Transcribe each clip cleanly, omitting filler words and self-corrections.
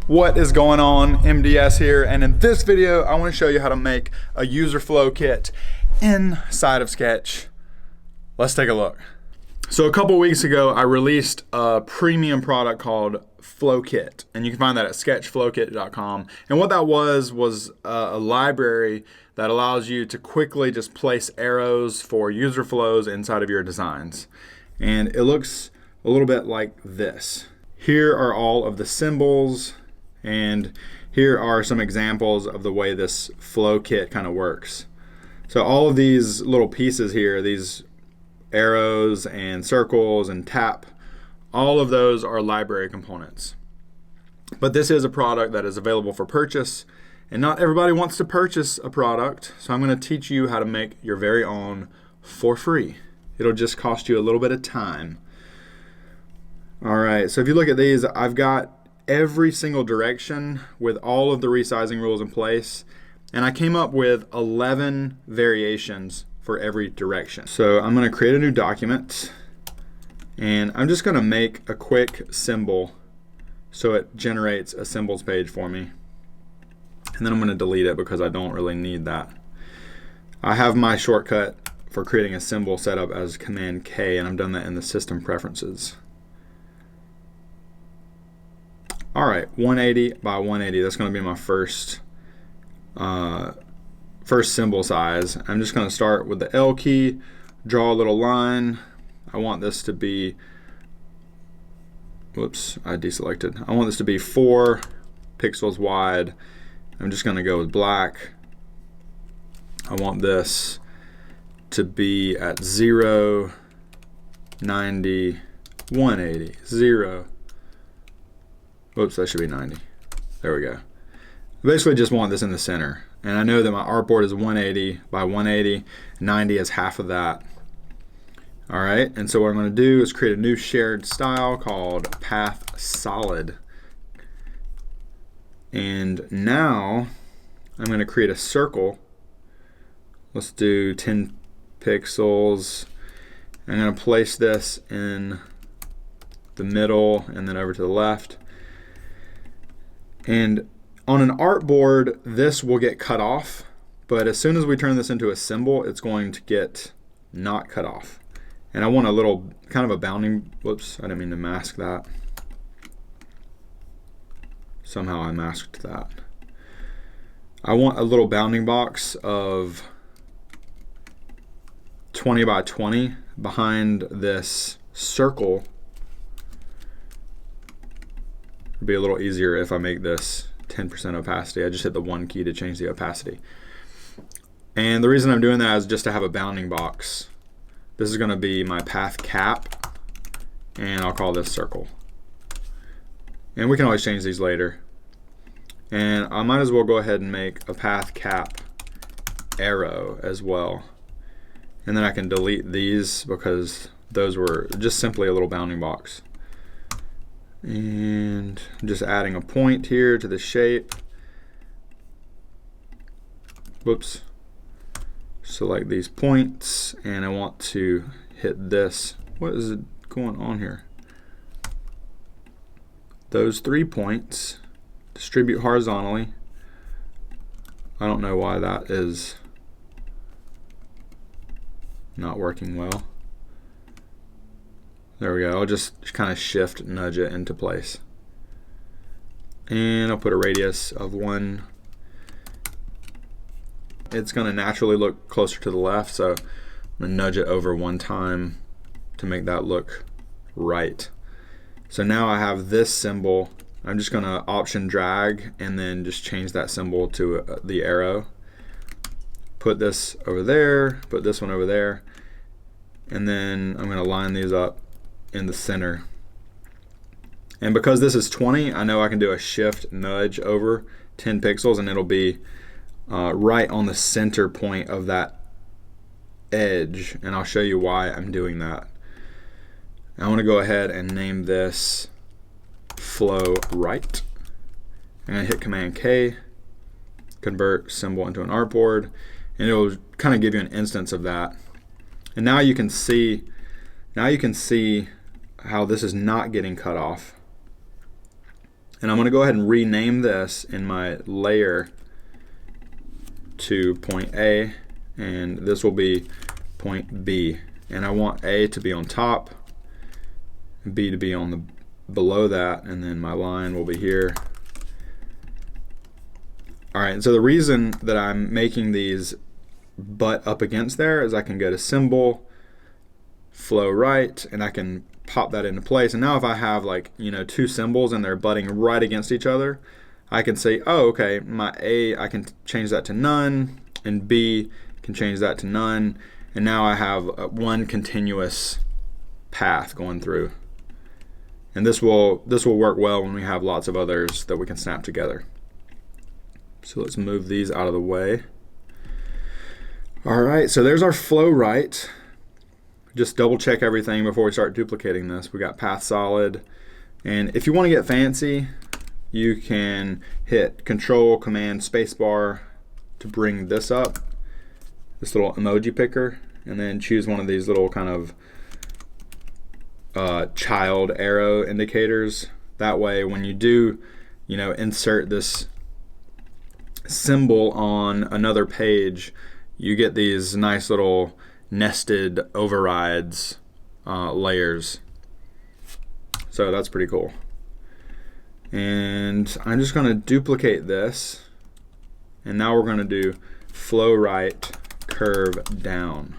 What is going on? MDS here, and in this video I want to show you how to make a user flow kit inside of Sketch. Let's take a look. So a couple weeks ago I released a premium product called Flow Kit, and you can find that at sketchflowkit.com. And what that was a library that allows you to quickly just place arrows for user flows inside of your designs. And it looks a little bit like this. Here are all of the symbols, and here are some examples of the way this flow kit kind of works. So all of these little pieces here, these arrows and circles and tap, all of those are library components. But this is a product that is available for purchase, and not everybody wants to purchase a product, so I'm going to teach you how to make your very own for free. It'll just cost you a little bit of time. Alright, so if you look at these, I've got every single direction with all of the resizing rules in place, and I came up with 11 variations for every direction. So I'm going to create a new document, and I'm just going to make a quick symbol so it generates a symbols page for me, and then I'm going to delete it because I don't really need that. I have my shortcut for creating a symbol set up as Command K, and I've done that in the system preferences. Alright, 180 by 180, that's going to be my first symbol size. I'm just going to start with the L key, draw a little line. I want this to be, whoops, I deselected. I want this to be 4 pixels wide. I'm just going to go with black. I want this to be at 0, 90, 180, 0. Whoops, that should be 90. There we go. I basically just want this in the center. And I know that my artboard is 180 by 180. 90 is half of that. Alright, and so what I'm going to do is create a new shared style called Path Solid. And now I'm going to create a circle. Let's do 10 pixels. I'm going to place this in the middle and then over to the left. And on an artboard, this will get cut off, but as soon as we turn this into a symbol, it's going to get not cut off. And I want a little, kind of a bounding, whoops, I didn't mean to mask that. Somehow I masked that. I want a little bounding box of 20 by 20 behind this circle. It'd be a little easier if I make this 10% opacity. I just hit the 1 key to change the opacity. And the reason I'm doing that is just to have a bounding box. This is going to be my path cap, and I'll call this circle. And we can always change these later. And I might as well go ahead and make a path cap arrow as well. And then I can delete these because those were just simply a little bounding box. And I'm just adding a point here to the shape. Whoops. Select these points, and I want to hit this. What is it going on here? Those 3 points. Distribute horizontally. I don't know why that is not working well. There we go. I'll just kind of shift nudge it into place. And I'll put a radius of 1. It's going to naturally look closer to the left, so I'm going to nudge it over 1 time to make that look right. So now I have this symbol. I'm just going to option drag and then just change that symbol to the arrow. Put this over there, put this one over there, and then I'm going to line these up in the center. And because this is 20, I know I can do a shift nudge over 10 pixels and it'll be right on the center point of that edge, and I'll show you why I'm doing that. I want to go ahead and name this flow right. I'm going to hit Command K, convert symbol into an artboard, and it will kind of give you an instance of that. And now you can see how this is not getting cut off. And I'm going to go ahead and rename this in my layer to point A, and this will be point B. And I want A to be on top, B to be on the below that, and then my line will be here. Alright, so the reason that I'm making these butt up against there is I can go to symbol, flow right, and I can pop that into place. And now if I have, like, you know, two symbols and they're butting right against each other, I can say, oh, okay, my A, I can change that to none, and B can change that to none, and now I have one continuous path going through. And this will work well when we have lots of others that we can snap together. So let's move these out of the way. All right, so there's our flow right. Just double check everything before we start duplicating this. We got path solid, and if you want to get fancy, you can hit Control, Command, Spacebar to bring this up, this little emoji picker, and then choose one of these little kind of child arrow indicators. That way, when you do, you know, insert this symbol on another page, you get these nice little nested overrides layers. So that's pretty cool. And I'm just going to duplicate this, and now we're going to do flow right, curve down.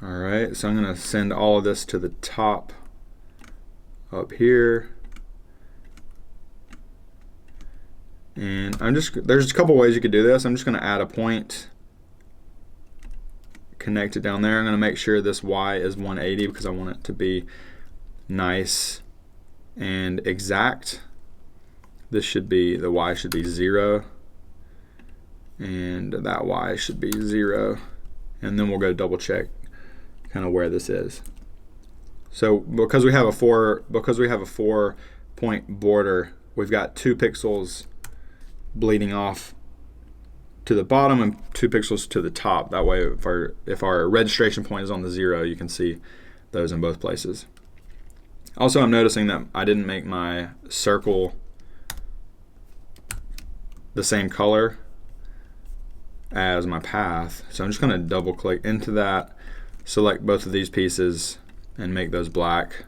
Alright, so I'm going to send all of this to the top up here. And there's a couple ways you could do this. I'm just going to add a point, connect it down there. I'm going to make sure this Y is 180 because I want it to be nice and exact. This should be, the Y should be 0, and that Y should be 0, and then we'll go double check kind of where this is. So because we have a 4 point border, we've got 2 pixels bleeding off to the bottom and 2 pixels to the top. That way if our registration point is on the 0, you can see those in both places. Also, I'm noticing that I didn't make my circle the same color as my path, so I'm just going to double click into that, select both of these pieces, and make those black,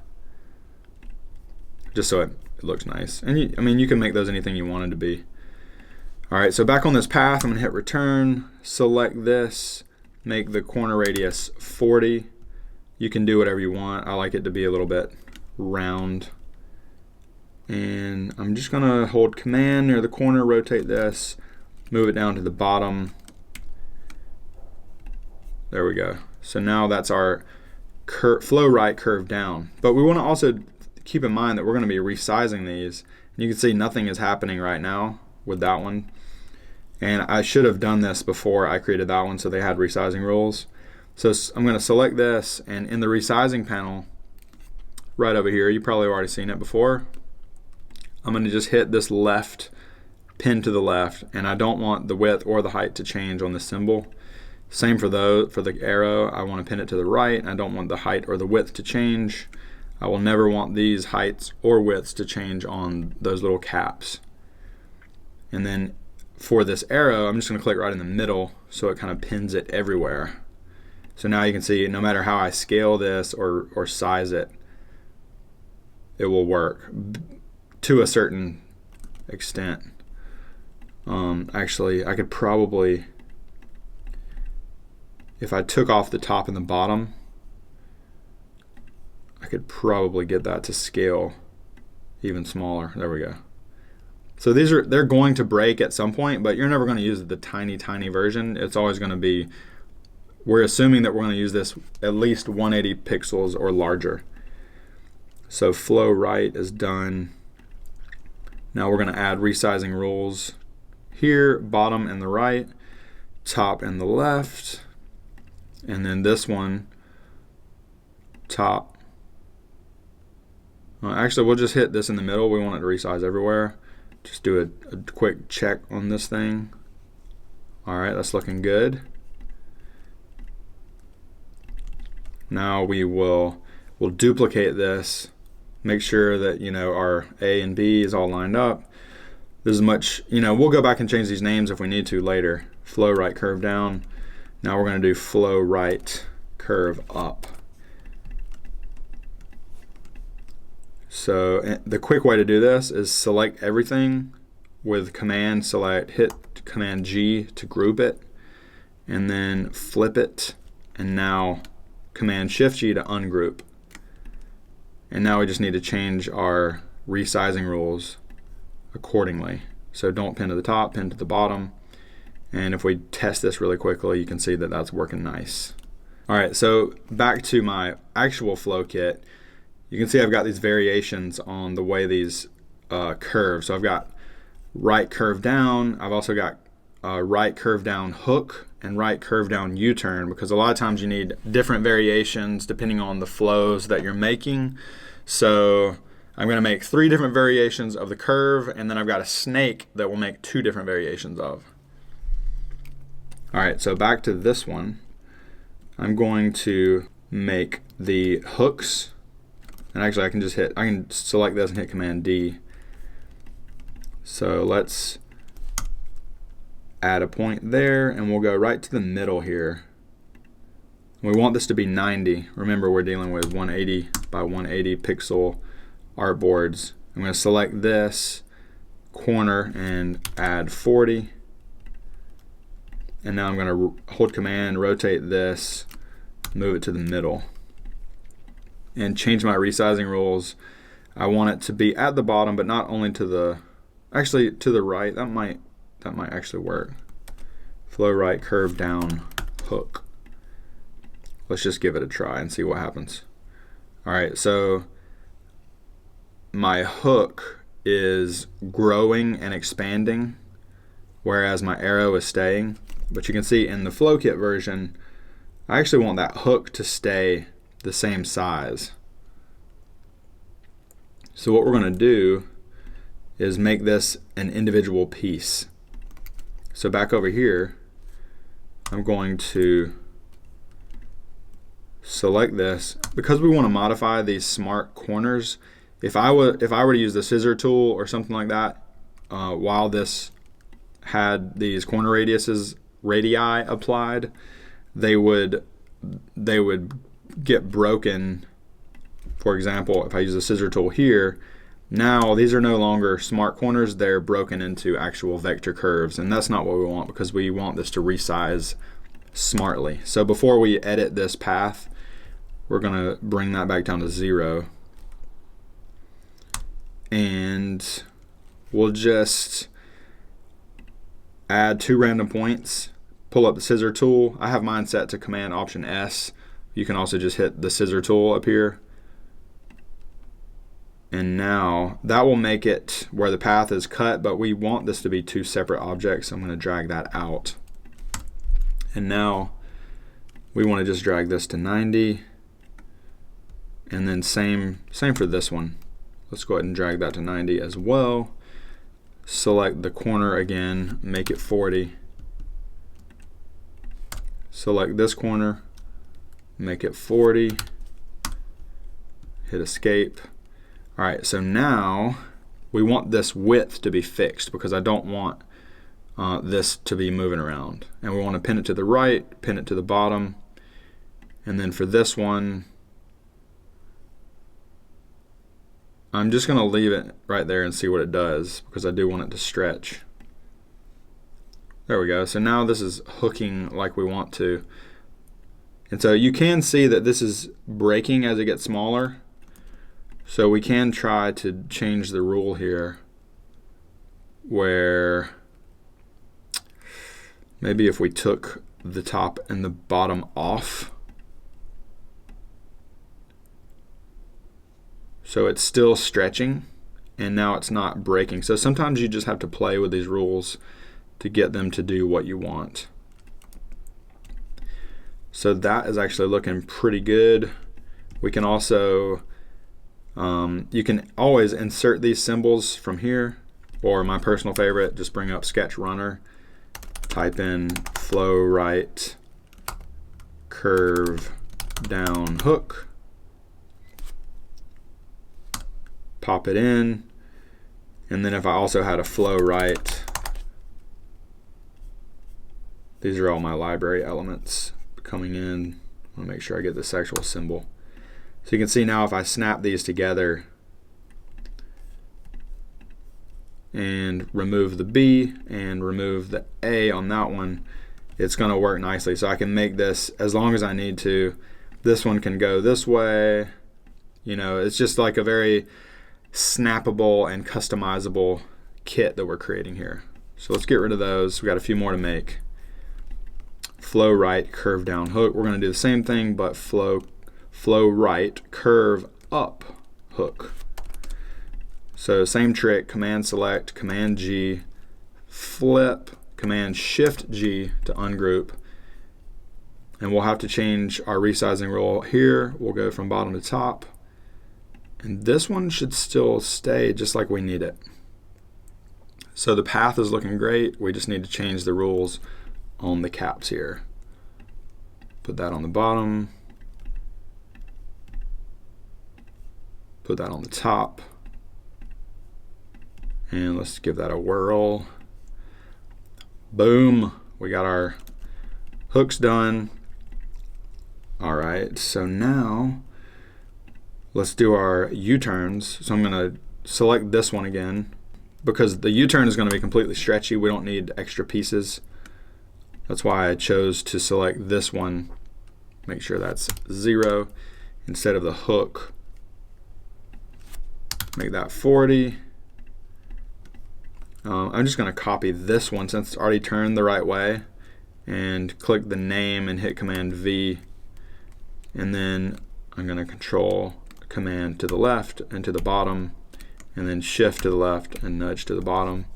just so it looks nice. And I mean, you can make those anything you want it to be. Alright, so back on this path, I'm going to hit return, select this, make the corner radius 40. You can do whatever you want. I like it to be a little bit round. And I'm just going to hold Command near the corner, rotate this, move it down to the bottom. There we go. So now that's our flow right, curve down. But we want to also keep in mind that we're going to be resizing these. And you can see nothing is happening right now with that one. And I should have done this before I created that one, so they had resizing rules. So I'm going to select this, and in the resizing panel right over here, you probably already seen it before, I'm going to just hit this left pin to the left, and I don't want the width or the height to change on the symbol. Same for the arrow. I want to pin it to the right, and I don't want the height or the width to change. I will never want these heights or widths to change on those little caps. And then for this arrow, I'm just going to click right in the middle so it kind of pins it everywhere. So now you can see no matter how I scale this or size it, it will work to a certain extent. Actually, I could probably, if I took off the top and the bottom, I could probably get that to scale even smaller. There we go. So they're going to break at some point, but you're never going to use the tiny version. It's always going to be, we're assuming that we're going to use this at least 180 pixels or larger. So flow right is done. Now we're going to add resizing rules here, bottom and the right, top and the left, and then this one, top. Actually, we'll just hit this in the middle. We want it to resize everywhere. Just do a quick check on this thing. Alright, that's looking good. Now we'll duplicate this Make sure that, you know, our A and B is all lined up. This is much, you know, we'll go back and change these names if we need to later. Flow right, curve down. Now we're going to do flow right, curve up. So the quick way to do this is select everything with Command select, hit Command G to group it, and then flip it, and now Command Shift G to ungroup. And now we just need to change our resizing rules accordingly. So don't pin to the top, pin to the bottom. And if we test this really quickly, you can see that that's working nice. All right, so back to my actual flow kit. You can see I've got these variations on the way these curve. So I've got right curve down. I've also got right curve down hook and right curve down U-turn, because a lot of times you need different variations depending on the flows that you're making. So I'm going to make 3 different variations of the curve, and then I've got a snake that will make 2 different variations of. All right, so back to this one. I'm going to make the hooks, and actually I can select this and hit Command D. So let's add a point there, and we'll go right to the middle here. We want this to be 90. Remember, we're dealing with 180 by 180 pixel artboards. I'm going to select this corner and add 40. And now I'm going to hold Command, rotate this, move it to the middle, and change my resizing rules. I want it to be at the bottom, but not only to the, actually to the right. That might actually work. Flow right, curve down, hook. Let's just give it a try and see what happens. All right, so my hook is growing and expanding, whereas my arrow is staying. But you can see in the flow kit version, I actually want that hook to stay the same size. So what we're going to do is make this an individual piece. So back over here, I'm going to select this. Because we want to modify these smart corners, if I were to use the scissor tool or something like that, while this had these corner radii applied, they would get broken. For example, if I use the scissor tool here, now these are no longer smart corners, they're broken into actual vector curves, and that's not what we want, because we want this to resize smartly. So before we edit this path, we're going to bring that back down to 0, and we'll just add 2 random points, pull up the scissor tool. I have mine set to Command Option S. You can also just hit the scissor tool up here. And now that will make it where the path is cut, but we want this to be 2 separate objects. So I'm going to drag that out. And now we want to just drag this to 90. And then same for this one. Let's go ahead and drag that to 90 as well. Select the corner again, make it 40. Select this corner, make it 40. Hit escape. All right, so now we want this width to be fixed, because I don't want this to be moving around. And we want to pin it to the right, pin it to the bottom. And then for this one, I'm just going to leave it right there and see what it does, because I do want it to stretch. There we go. So now this is hooking like we want to. And so you can see that this is breaking as it gets smaller. So we can try to change the rule here, where maybe if we took the top and the bottom off, so it's still stretching and now it's not breaking. So sometimes you just have to play with these rules to get them to do what you want. So that is actually looking pretty good. We can also, you can always insert these symbols from here, or my personal favorite, just bring up Sketch Runner, type in flow right, curve down, hook. pop it in. And then if I also had a flow right, these are all my library elements coming in. I want to make sure I get this actual symbol. So you can see now if I snap these together and remove the B and remove the A on that one, it's going to work nicely. So I can make this as long as I need to. This one can go this way. You know, it's just like a very snappable and customizable kit that we're creating here. So let's get rid of those. We got a few more to make. Flow right, curve down hook. We're going to do the same thing, but flow right, curve up hook. So same trick, Command select, Command G, flip, Command Shift G to ungroup. And we'll have to change our resizing rule here. We'll go from bottom to top. And this one should still stay just like we need it. So the path is looking great. We just need to change the rules on the caps here. Put that on the bottom. Put that on the top. And let's give that a whirl. Boom, we got our hooks done. All right, so now let's do our U-turns. So I'm gonna select this one again because the U-turn is gonna be completely stretchy. We don't need extra pieces. That's why I chose to select this one. Make sure that's 0 instead of the hook. Make that 40. I'm just going to copy this one since it's already turned the right way and click the name and hit Command V, and then I'm going to Control Command to the left and to the bottom, and then Shift to the left and nudge to the bottom.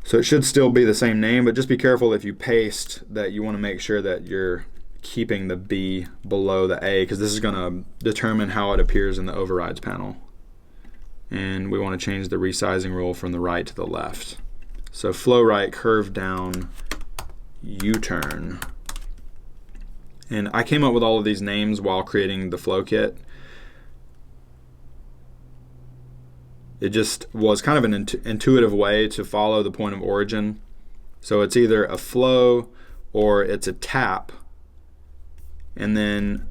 So it should still be the same name, but just be careful if you paste that you want to make sure that you're keeping the B below the A, because this is going to determine how it appears in the overrides panel. And we want to change the resizing rule from the right to the left. So flow right, curve down, U-turn. And I came up with all of these names while creating the flow kit. It just was kind of an intuitive way to follow the point of origin. So it's either a flow or it's a tap, and then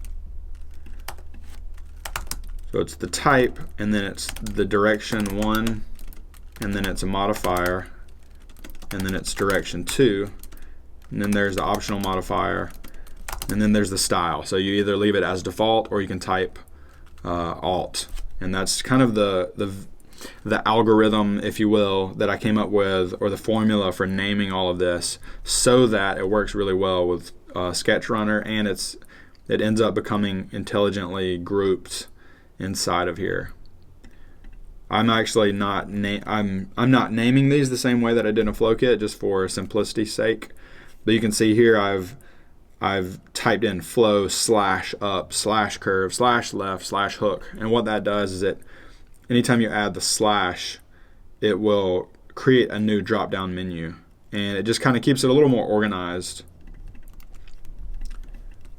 so it's the type, and then it's the direction 1, and then it's a modifier, and then it's direction 2, and then there's the optional modifier, and then there's the style. So you either leave it as default or you can type Alt, and that's kind of the algorithm, if you will, that I came up with, or the formula for naming all of this, so that it works really well with Sketch Runner, and it ends up becoming intelligently grouped inside of here. I'm actually not I'm not naming these the same way that I did in FlowKit, just for simplicity's sake. But you can see here I've typed in flow / up / curve / left / hook, and what that does is anytime you add the slash, it will create a new drop down menu, and it just kind of keeps it a little more organized.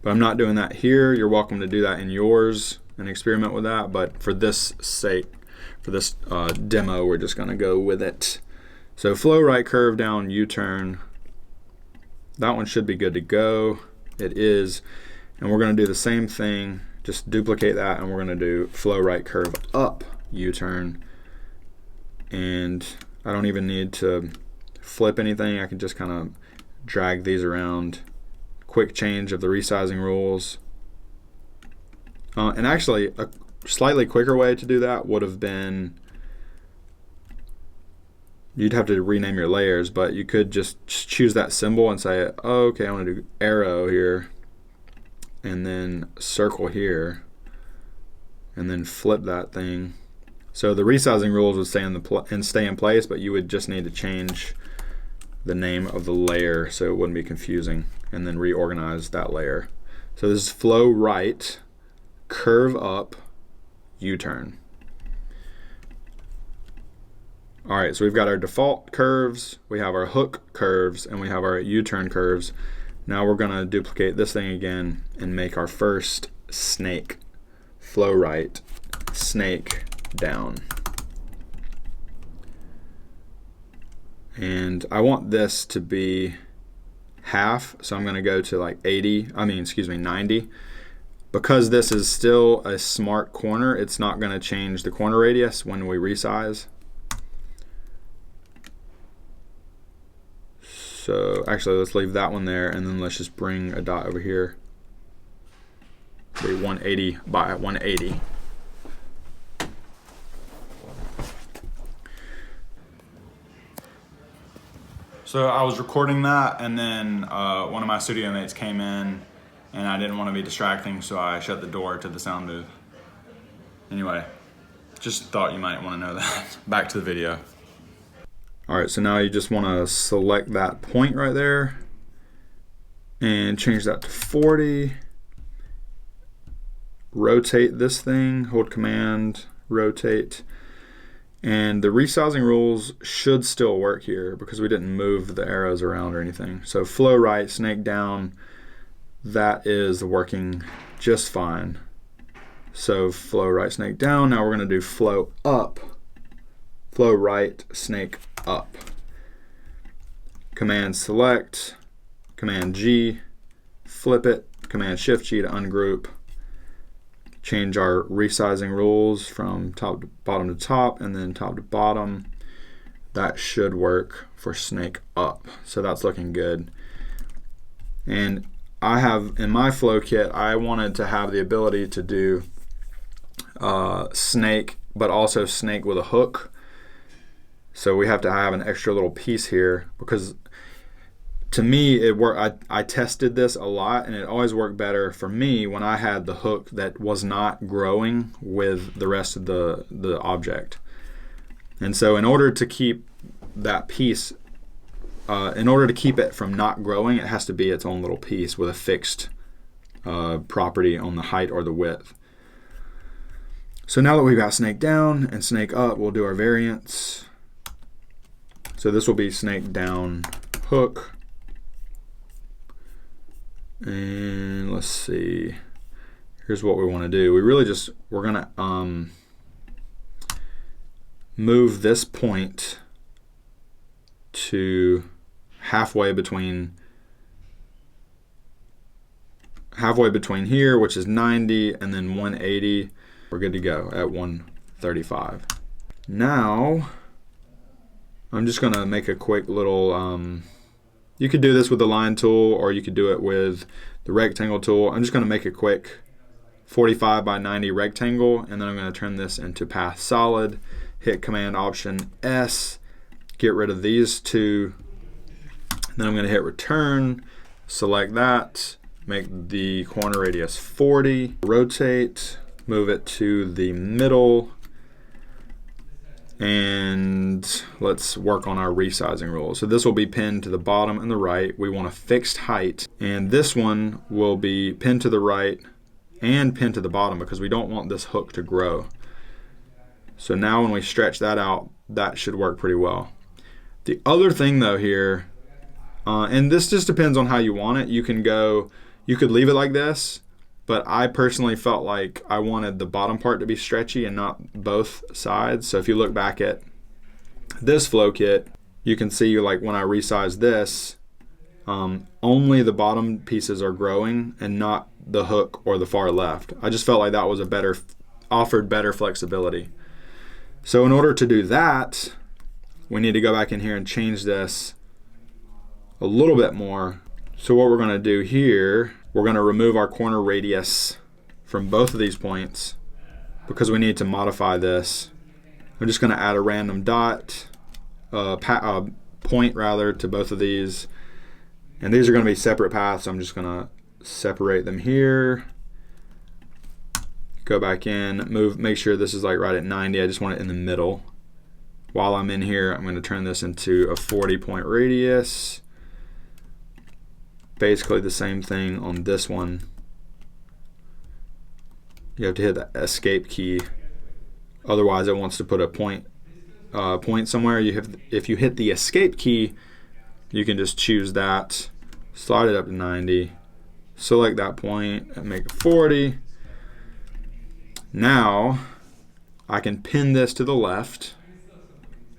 But I'm not doing that here. You're welcome to do that in yours and experiment with that, but for this sake, for this demo, we're just going to go with it. So flow right, curve down, U-turn. That one should be good to go. It is. And we're going to do the same thing, just duplicate that, and we're going to do flow right, curve up, U-turn. And I don't even need to flip anything. I can just kind of drag these around. Quick change of the resizing rules. And actually, a slightly quicker way to do that would have been, you'd have to rename your layers, but you could just choose that symbol and say, oh, okay, I want to do arrow here, and then circle here, and then flip that thing. So the resizing rules would stay in place, but you would just need to change the name of the layer so it wouldn't be confusing, and then reorganize that layer. So this is flow right, curve up, U-turn. All right, so we've got our default curves, we have our hook curves, and we have our U-turn curves. Now we're going to duplicate this thing again and make our first snake. Flow right, snake, down. And I want this to be half, so I'm going to go to like 90. Because this is still a smart corner, it's not going to change the corner radius when we resize. So actually, let's leave that one there, and then let's just bring a dot over here. Be 180 by 180. So I was recording that, and then one of my studio mates came in, and I didn't want to be distracting, so I shut the door to the sound booth. Anyway, just thought you might want to know that. Back to the video. All right, so now you just want to select that point right there and change that to 40. Rotate this thing, hold Command, rotate. And the resizing rules should still work here because we didn't move the arrows around or anything. So flow right, snake down, that is working just fine. So flow right, snake down. Now we're going to do flow up, flow right, snake up. Command select, Command G, flip it, Command Shift G to ungroup. Change our resizing rules from top to bottom to top and then top to bottom. That should work for snake up. So that's looking good. And I have, in my flow kit, I wanted to have the ability to do snake, but also snake with a hook. So we have to have an extra little piece here because to me, it worked. I tested this a lot, and it always worked better for me when I had the hook that was not growing with the rest of the object. And so in order to keep that piece, in order to keep it from not growing, it has to be its own little piece with a fixed property on the height or the width. So now that we've got snake down and snake up, we'll do our variants. So this will be snake down hook. And let's see, here's what we want to do. We're gonna move this point to halfway between here, which is 90, and then 180. We're good to go at 135. Now I'm just gonna make a quick little you could do this with the line tool, or you could do it with the rectangle tool. I'm just going to make a quick 45 by 90 rectangle, and then I'm going to turn this into path solid, hit Command Option S, get rid of these two, then I'm going to hit return, select that, make the corner radius 40, rotate, move it to the middle, and let's work on our resizing rules. So this will be pinned to the bottom and the right. We want a fixed height, and this one will be pinned to the right and pinned to the bottom because we don't want this hook to grow. So now when we stretch that out, that should work pretty well. The other thing though here, and this just depends on how you want it. You could leave it like this, but I personally felt like I wanted the bottom part to be stretchy and not both sides. So if you look back at this flow kit, you can see like when I resize this, only the bottom pieces are growing and not the hook or the far left. I just felt like that was offered better flexibility. So in order to do that, we need to go back in here and change this a little bit more. So what we're gonna do here, we're going to remove our corner radius from both of these points because we need to modify this. I'm just going to add a random dot, point rather, to both of these. And these are going to be separate paths. So I'm just going to separate them here. Go back in, make sure this is like right at 90. I just want it in the middle. While I'm in here, I'm going to turn this into a 40-point radius. Basically the same thing on this one. You have to hit the escape key, otherwise it wants to put a point somewhere. If you hit the escape key, you can just choose that, slide it up to 90, select that point and make it 40. Now I can pin this to the left,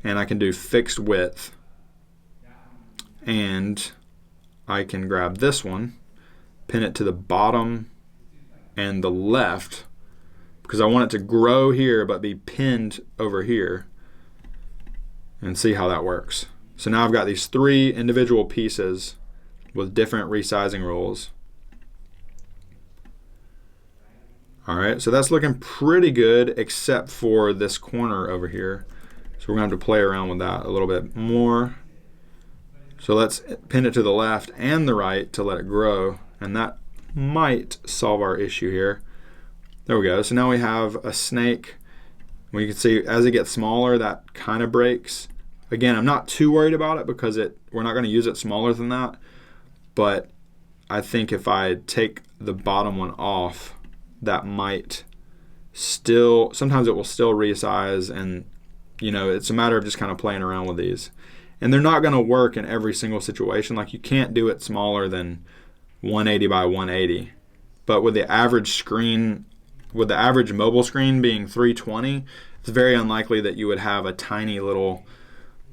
and I can do fixed width, and I can grab this one, pin it to the bottom and the left, because I want it to grow here but be pinned over here, and see how that works. So now I've got these 3 individual pieces with different resizing rules. Alright, so that's looking pretty good except for this corner over here. So we're going to have to play around with that a little bit more. So let's pin it to the left and the right to let it grow, and that might solve our issue here. There we go. So now we have a snake. We can see as it gets smaller, that kind of breaks. Again, I'm not too worried about it because we're not going to use it smaller than that. But I think if I take the bottom one off, that might still, sometimes it will still resize, and you know, it's a matter of just kind of playing around with these. And they're not going to work in every single situation. Like, you can't do it smaller than 180 by 180. But with the average screen, with the average mobile screen being 320, it's very unlikely that you would have a tiny little,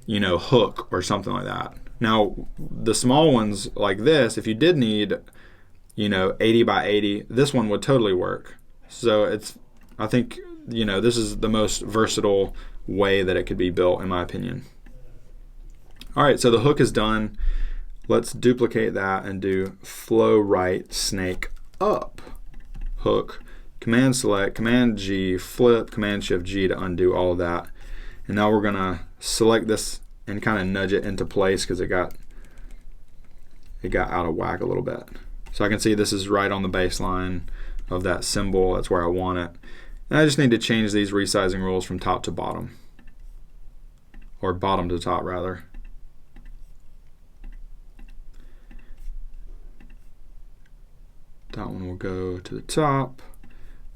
you know, hook or something like that. Now, the small ones like this, if you did need, you know, 80 by 80, this one would totally work. So I think, you know, this is the most versatile way that it could be built, in my opinion. All right, so the hook is done. Let's duplicate that and do flow right snake up hook. Command select, Command G, flip, Command Shift G to undo all of that. And now we're gonna select this and kind of nudge it into place because it got out of whack a little bit. So I can see this is right on the baseline of that symbol. That's where I want it. And I just need to change these resizing rules from top to bottom, or bottom to top rather. That one will go to the top.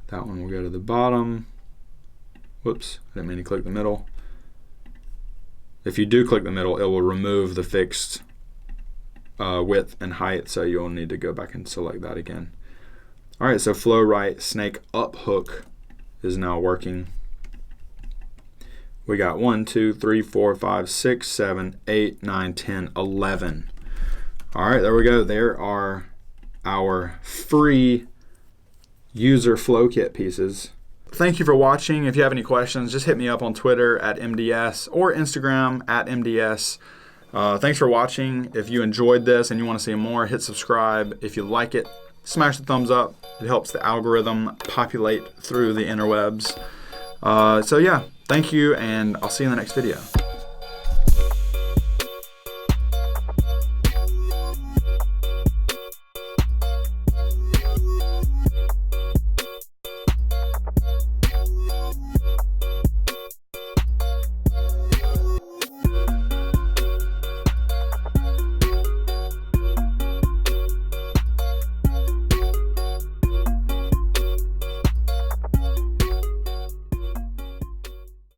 That one will go to the bottom. Whoops, I didn't mean to click the middle. If you do click the middle, it will remove the fixed width and height, so you'll need to go back and select that again. All right, so flow right snake up hook is now working. We got 1, 2, 3, 4, 5, 6, 7, 8, 9, 10, 11. All right, there we go. There are our free user flow kit pieces. Thank you for watching. If you have any questions, just hit me up on Twitter at MDS or Instagram at MDS. Thanks for watching. If you enjoyed this and you want to see more, hit subscribe. If you like it, smash the thumbs up. It helps the algorithm populate through the interwebs. So yeah, thank you, and I'll see you in the next video.